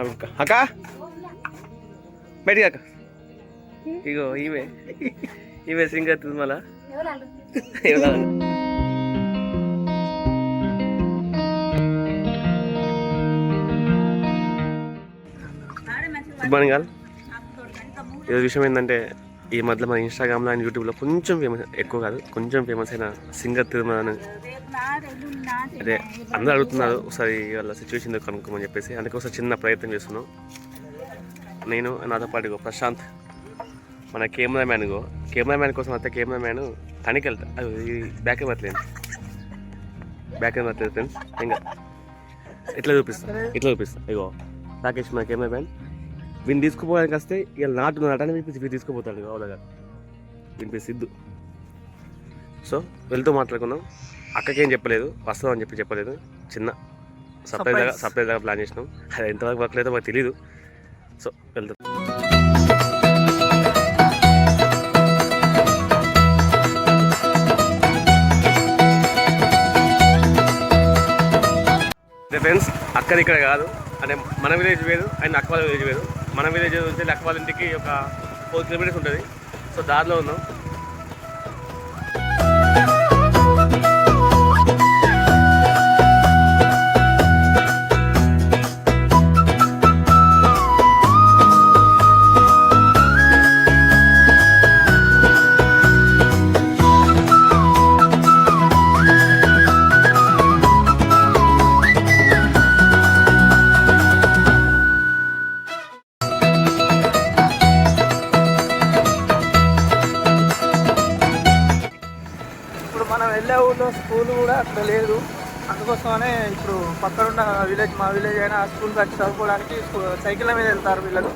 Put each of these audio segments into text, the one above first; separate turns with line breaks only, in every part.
అక్క బయటికి అక్క ఇగో ఇవే ఇవే సింగర్ మళ్ళా గుడ్ మార్నింగ్ ఆల్. ఈరోజు విషయం ఏంటంటే ఈ మధ్యలో మన ఇన్స్టాగ్రామ్లో అండ్ యూట్యూబ్లో కొంచెం ఫేమస్, ఎక్కువ కాదు కొంచెం ఫేమస్ అయిన సింగర్ తిరుమల అని అదే అందరూ అడుగుతున్నారు. ఒకసారి వాళ్ళ సిచ్యువేషన్ కనుక్కోమని చెప్పేసి అందుకే ఒకసారి చిన్న ప్రయత్నం చేస్తున్నాం. నేను నాతో పాటు ప్రశాంత్ మన కెమెరామ్యాన్ కోసం అయితే కెమెరామ్యాన్ తనకి వెళ్తా. అది బ్యాక్ పట్టలేదు ఫ్రెండ్స్. ఇంకా ఇట్లా చూపిస్తా ఇగో రాకేష్ మన కెమెరామ్యాన్. వీడిని తీసుకుపోవడానికి వస్తే ఇక నాటని వీడు తీసుకుపోతాడు కావాలగా వీని సిద్ధు. సో వెళ్తూ మాట్లాడుకున్నాం. అక్కకేం చెప్పలేదు, వస్తాం అని చెప్పలేదు. చిన్న సర్ప్రైజ్గా ప్లాన్ చేసినాం. అది ఎంతవరకు వర్క్ లేదో మాకు తెలీదు. సో వెళ్తాం. ఫ్రెండ్స్ అక్కడ ఇక్కడ కాదు అంటే మన విలేజ్ వేరు అండ్ అక్క వాళ్ళ విలేజ్ వేరు. మన విలేజ్ వచ్చి అక్క వాళ్ళ ఇంటికి ఒక 4 కిలోమీటర్స్ ఉంటుంది. సో దారిలో ఉన్నాం.
వెళ్ళే ఊళ్ళో స్కూల్ కూడా అక్కడ లేదు. అందుకోసమనే ఇప్పుడు పక్కనున్న విలేజ్, మా విలేజ్ అయినా ఆ స్కూల్కి వచ్చి చదువుకోవడానికి సైకిళ్ళ మీద వెళ్తారు వీళ్ళకు.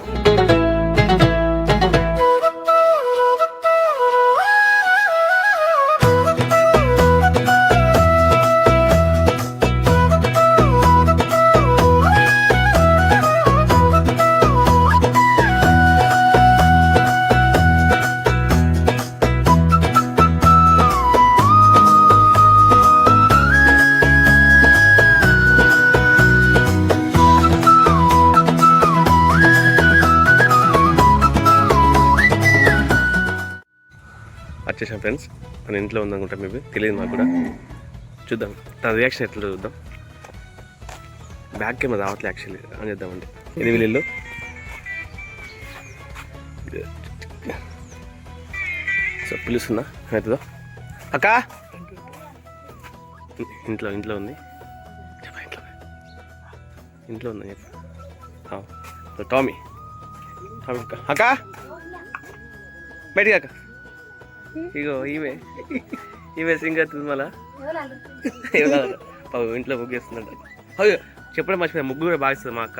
వచ్చేసాం ఫ్రెండ్స్. మన ఇంట్లో ఉందనుకుంటా, మేబీ తెలియదు నాకు కూడా. చూద్దాం తన రియాక్షన్ ఎట్లా చూద్దాం. బ్యాక్ కెమెరా రావట్లే యాక్చువల్లీ అని చేద్దామండి. ఇది వీళ్ళు సో పిలుస్తుందా అవుతుందా అక్క? ఇంట్లో ఉంది ఇంట్లో ఉందని చెప్పు. టామీ అక్క బయటికి అక్క ఇగో ఇవే సింగర్ తిరుమల ఇంట్లో ముగ్గేస్తుందంట. అయ్యో చెప్పడం మర్చిపోయా, ముగ్గు కూడా బాగా ఇస్తుంది మా అక్క.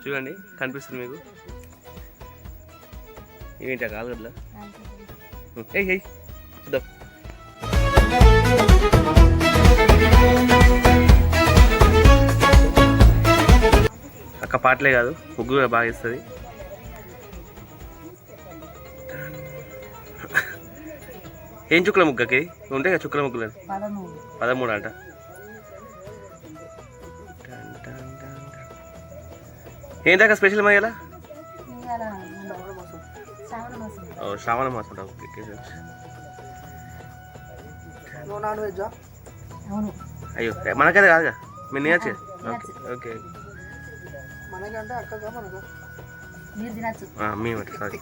చూడండి కనిపిస్తుంది మీకు. ఏంటి అక్క ఆలుగడ్డలా? చూద్దాం. అక్క పాటలే కాదు ముగ్గు కూడా బాగా ఇస్తుంది. ఏం చుక్కల ముగ్గకి ఉంటాయి కదా చుక్కల ముగ్గులు? 13 అంట. ఏంటక్క స్పెషల్ మరి ఇలా? శ్రావణ మాసం. అయ్యో మనకైతే కాదుగా, మీరు నేర్చే. ఓకే మేము సారీ.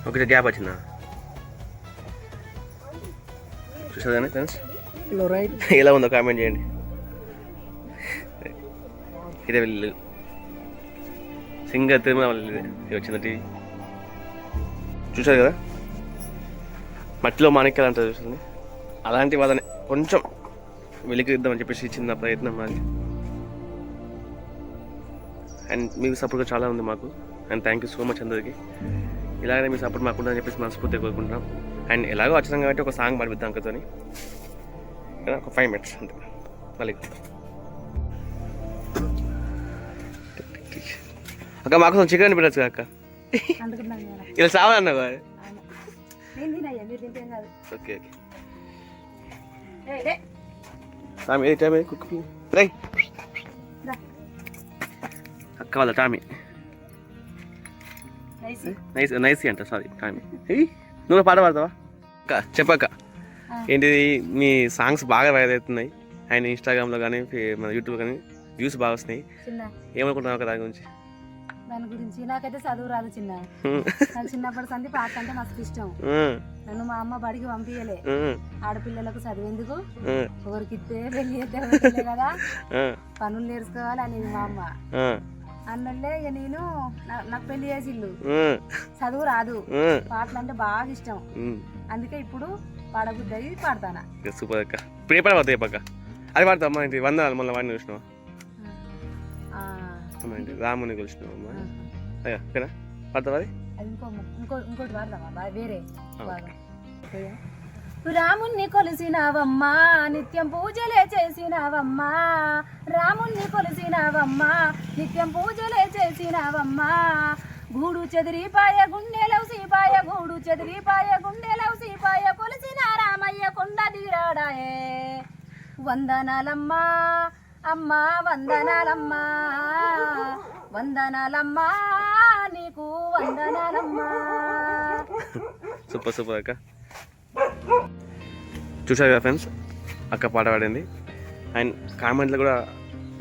ఒకటి గ్యాప్ వచ్చిందా? చూసారు కానీ ఫ్రెండ్స్ ఎలా ఉందో కామెంట్ చేయండి. ఇదే వెళ్ళి సింగర్ తిరుమల ఇది వచ్చింది టీవీ. చూసారు కదా మట్టిలో మాణిక్యాలు అంటారు చూస్తుంది. అలాంటి వాళ్ళని కొంచెం వెలికిద్దామని చెప్పేసి చిన్న ప్రయత్నం మాది. అండ్ మీకు సపోర్ట్గా చాలా ఉంది మాకు. And thank you so much అందరికి. ఇలాగనే మీ సపోర్ట్ మాకు ఉందని చెప్పేసి మనస్ఫూర్తిగా కోరుకుంటున్నాం. అండ్ ఎలాగో వచ్చినాం కాబట్టి ఒక సాంగ్ పాడిద్దాం అంకతో, ఒక 5 minutes అంతే. మళ్ళీ అక్క మాకు చికెన్ పెట్టచ్చు అక్క. ఇలా సావాలన్నావు
నేను తినయ్యా మీరు తింటేం కాదు
ఓకే ఓకే
ఏయ్, లే.
టామీ టామీ కుక్ రై
రా.
అక్క వాళ్ళ టామీ
నైస్.
నైస్ నైస్ అంట సారీ టామీ నువ్వు పాట పాడతావా అక్క చెప్పక్క ఏంటిది మీ సాంగ్స్ బాగా వైరల్ అవుతున్నాయి అండ్ ఇన్స్టాగ్రామ్లో కానీ మన యూట్యూబ్ కానీ వ్యూస్ బాగా వస్తున్నాయి
చిన్న
ఏమనుకుంటున్నావు ఒక దాని గురించి
దాని గురించి నాకైతే చదువు రాదు చిన్న నాకు చిన్నప్పటి సంది పాట అంటే మస్తు ఇష్టం నన్ను మా అమ్మ బడికి పంపించలే ఆడపిల్లలకు చదువు ఎందుకు ఒకరికి ఇస్తే పెళ్లి చేస్తే కదా పనులు నేర్చుకోవాలి అనేది మా అమ్మ అన్నలే ఇక నేను నాకు పెళ్లి చేసిల్లు చదువు రాదు పాటలు అంటే బాగా ఇష్టం అందుకే ఇప్పుడు పాడబుద్ది పాడతానా
సూపర్ అక్క ఇప్పుడు ఏ పాట పాడతాయి పక్క అది పాడతా అమ్మా ఇంటి వందనాలు మళ్ళీ వాడిని చూసినావా అమ్మా ఇంటి రాముని చూసినావు అమ్మా అయ్యా ఓకేనా పాడతావా అది
అది ఇంకోటి పాడదామా వేరే రాముణ్ణి కొలిసినావమ్మా నిత్యం పూజలే చేసినావమ్మా రాముణ్ణి కొలిసినావమ్మా నిత్యం పూజలే చేసినావమ్మా గూడు చెదిరిపాయ గుండెలవు సీపాయ గూడు చెదిరిపాయ గుండెలవు సీపాయ కొలిసిన రామయ్య కొండ దిరాడాయే వందనాలమ్మా అమ్మా వందనాలమ్మా వందనాలమ్మా నీకు వందనాలమ్మా
సూపర్ సూపర్ అక్క చూసారు కదా ఫ్రెండ్స్ అక్క పాట పాడింది అండ్ కామెంట్లో కూడా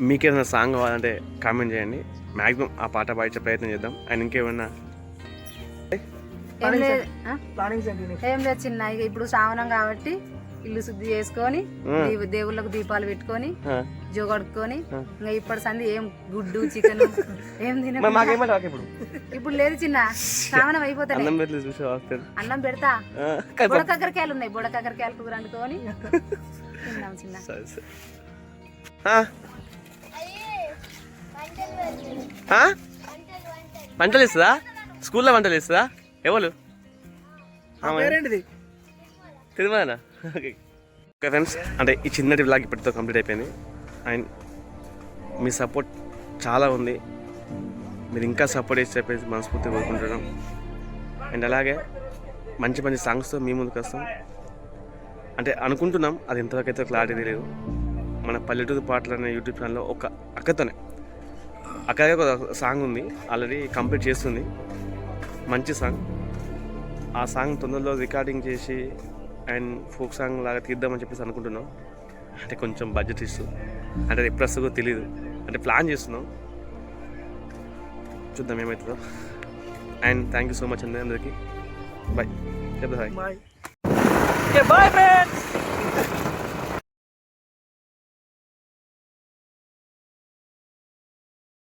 మీకేమైనా సాంగ్ కావాలంటే కామెంట్ చేయండి మ్యాక్సిమం ఆ పాట పాడించే ప్రయత్నం చేద్దాం అండ్ ఇంకేమైనా
ఏం లేదు చిన్న ఇక ఇప్పుడు శ్రావణం కాబట్టి ఇల్లు శుద్ధి చేసుకొని దేవుళ్ళకు దీపాలు పెట్టుకొని జోగడుకొని ఇంకా ఇప్పటి సంది ఏం గుడ్డు చికెన్ ఏం తిన ఇప్పుడు లేదు చిన్న శ్రావణం అయిపోతాయి అన్నం పెడతా బుడకాకరకాయలు ఉన్నాయి బుడకాకరకాయలు కూర వండుకొని తిన్నాం చిన్న
వంటలు ఇస్తుందా స్కూల్లో వంటలు ఇస్తుందా ఎవరు తిరుమలనా ఓకే ఫ్రెండ్స్ అంటే ఈ చిన్నటి వ్లాగ్ ఇప్పటితో కంప్లీట్ అయిపోయింది అండ్ మీ సపోర్ట్ చాలా ఉంది మీరు ఇంకా సపోర్ట్ చేసి చెప్పేసి మనస్ఫూర్తిగా కోరుకుంటున్నాం అండ్ అలాగే మంచి మంచి సాంగ్స్తో మీ ముందుకు వస్తాం అంటే అనుకుంటున్నాం అది ఇంతవరకు అయితే క్లారిటీ తెలియదు మన పల్లెటూరు పాటలు అనే యూట్యూబ్ ఛానల్లో ఒక అక్కతోనే అక్కడే ఒక సాంగ్ ఉంది ఆల్రెడీ కంప్లీట్ చేస్తుంది మంచి సాంగ్ ఆ సాంగ్ తొందరలో రికార్డింగ్ చేసి అండ్ ఫోక్ సాంగ్ లాగా తీద్దామని చెప్పేసి అనుకుంటున్నాం అంటే కొంచెం బడ్జెట్ ఇస్తూ అంటే ఎప్పుడు వస్తుందో తెలియదు అంటే ప్లాన్ చేస్తున్నాం చూద్దాం ఏమవుతుందో and thank you so much అండి అందరికీ బాయ్ చెప్తా బాయ్
బాయ్ ఫ్రెండ్స్.